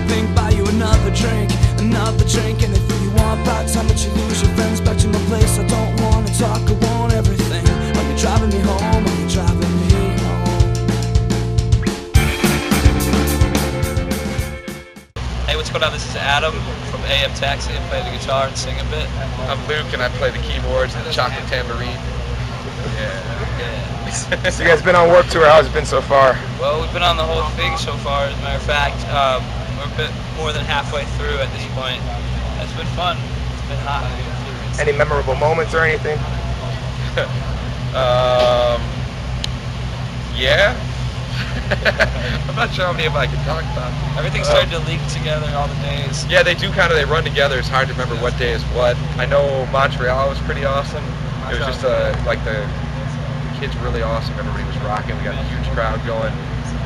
think, buy you another drink, anything you want. By the time that you lose your friends, back to my place. I don't wanna talk, I want everything. Are you driving me home? Are you driving me home? Hey, what's going on? This is Adam from AM Taxi. I play the guitar and sing a bit. I'm Luke and I play the keyboards and the chocolate tambourine. Yeah. So you guys been on Warped Tour? How's it been so far? Well, we've been on the whole thing so far. As a matter of fact, we're a bit more than halfway through at this point. It's been fun. It's been hot. Any memorable moments or anything? Yeah. I'm not sure how many of them I can talk about. Everything started to leak together all the days. Yeah, they do kind of, they run together. It's hard to remember what day is what. I know Montreal was pretty awesome. It was just like the kids were really awesome. Everybody was rocking. We got a huge crowd going.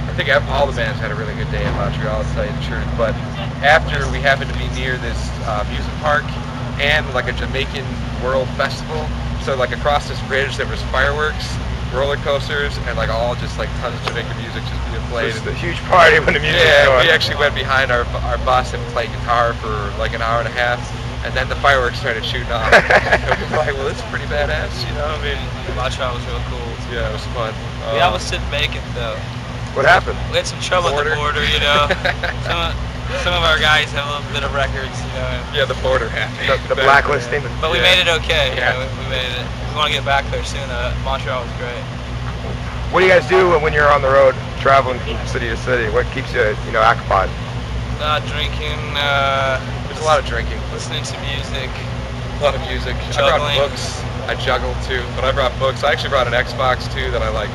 I think all the bands had a really good day in Montreal, to tell you the truth. But after, we happened to be near this music park and like a Jamaican World Festival. So like across this bridge there was fireworks, roller coasters, and like all just like tons of Jamaican music just being played. It's a huge party when the music is going. We actually went behind our bus and played guitar for like an hour and a half. And then the fireworks started shooting off. And we were like, well, this is pretty badass, you know? I mean, Montreal was real cool. Yeah, it was fun. We almost didn't make it though. What happened? We had some trouble at the border, you know. some of our guys have a little bit of records, you know. Yeah, the border happened. The blacklisting. But we made it okay. Yeah. You know, we made it. We want to get back there soon. Montreal was great. What do you guys do when you're on the road traveling from city to city? What keeps you, occupied? Drinking. There's a lot of drinking. Listening to music. A lot of music. Juggling. I brought books. I juggled too, but I brought books. I actually brought an Xbox too that I like.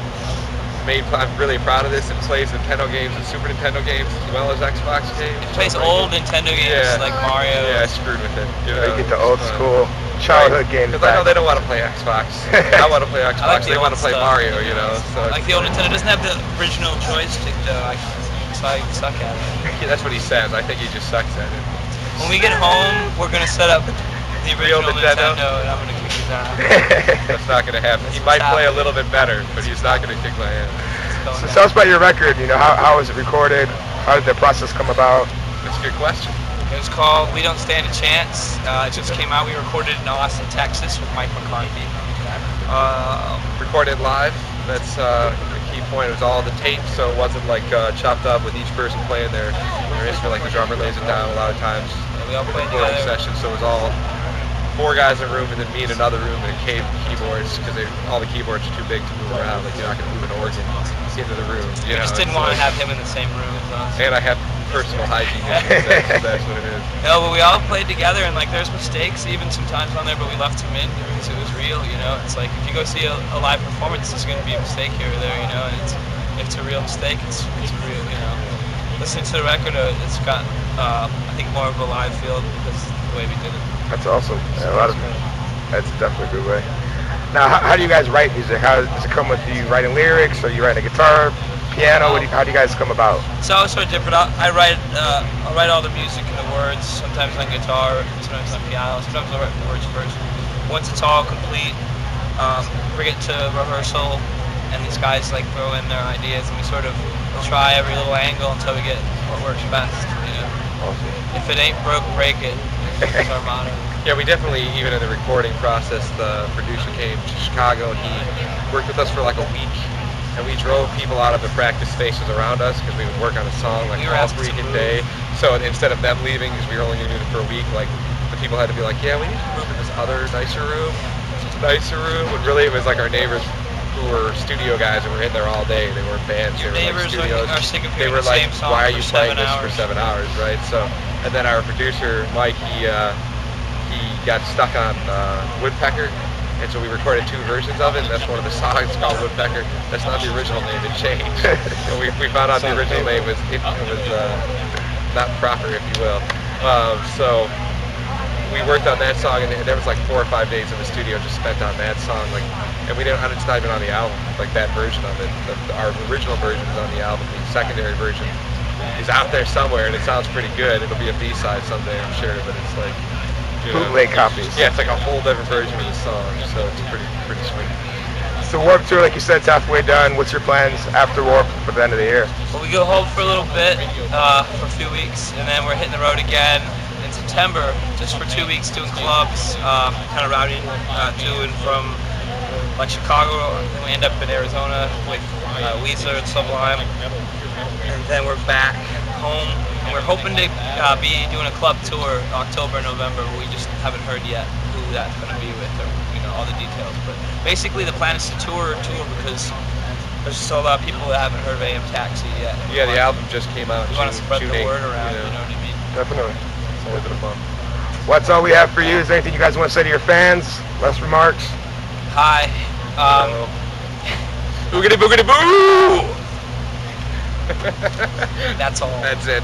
I'm really proud of this. It plays Nintendo games and Super Nintendo games as well as Xbox games. It plays old Nintendo games like Mario. Yeah, I screwed with it. You get the old school childhood games. Because I know they don't want to play Xbox. I want to play Xbox. They want to play Mario, you know. So like the old Nintendo doesn't have the original joystick though. So I suck at it. Yeah, that's what he says. I think he just sucks at it. When we get home, we're gonna set up the original Nintendo, and I'm gonna kick his ass. That's not gonna happen. He might play a little bit better, but he's not gonna kick my ass. So tell us about your record. How was it recorded? How did the process come about? That's a good question. It was called We Don't Stand a Chance. It just came out. We recorded in Austin, Texas with Mike McCarthy. Recorded live. That's the key point. It was all the tape, so it wasn't like chopped up with each person playing their instrument. Like the drummer lays it down a lot of times. We all played recording together. session, so it was all 4 guys in a room and then me in another room and keyboards, because all the keyboards are too big to move around. Like you're not going to move an organ into the room. We just didn't want to have him in the same room as us. And I have personal hygiene issues, so that's what it is. No, but we all played together, and like there's mistakes even sometimes on there, but we left them in because it was real, you know. It's like if you go see a live performance, there's going to be a mistake here or there, you know, and if it's a real mistake, it's real, you know. Listening to the record, it's got I think more of a live feel because the way we did it. That's awesome. Yeah, that's definitely a good way. Now, how do you guys write music? How does it come with you writing lyrics, or you writing a guitar, piano? How do you guys come about? It's always sort of different. I'll write all the music and the words, sometimes on guitar, sometimes on piano, sometimes I'll write the words first. Once it's all complete, bring it to rehearsal, and these guys like throw in their ideas, and we sort of try every little angle until we get what works best, you know. Awesome. If it ain't broke, break it. That's our motto. Yeah, we definitely, even in the recording process, the producer came to Chicago and he worked with us for like a week, and we drove people out of the practice spaces around us because we would work on a song like all freaking day. So instead of them leaving, because we were only going to do it for a week, like the people had to be like, yeah, we need to move to this other nicer room. And really it was like our neighbors who were studio guys and were in there all day. They weren't bands. Your neighbors are sick of they hearing were the like, same song why are you playing this hours? for 7 hours, right? So, and then our producer Mike, he got stuck on Woodpecker, and so we recorded 2 versions of it. And that's one of the songs called Woodpecker. That's not the original name; it changed. And we found out the original name was not proper, if you will. So we worked on that song, and there was like 4 or 5 days in the studio just spent on that song. And it's not even on the album. Like that version of it, our original version is on the album. The secondary version is out there somewhere, and it sounds pretty good. It'll be a B-side someday, I'm sure. But it's like bootleg copies. Yeah, it's like a whole different version of the song, so it's pretty sweet. So Warped Tour, like you said, it's halfway done. What's your plans after Warped for the end of the year? Well, we go home for a little bit, for a few weeks, and then we're hitting the road again in September, just for 2 weeks doing clubs, kind of routing to and from like Chicago. We end up in Arizona with Weezer and Sublime, and then we're back home. And we're hoping to be doing a club tour October, November. But we just haven't heard yet who that's going to be with, or all the details. But basically, the plan is to tour because there's still a lot of people that haven't heard of AM Taxi yet. Yeah, the album just came out. We want to spread the June 8th, word around. You know what I mean? Definitely. It's always been fun. Well, that's all we have for you. Is there anything you guys want to say to your fans? Last remarks? Hi. Boogity boogity boo! That's all. That's it.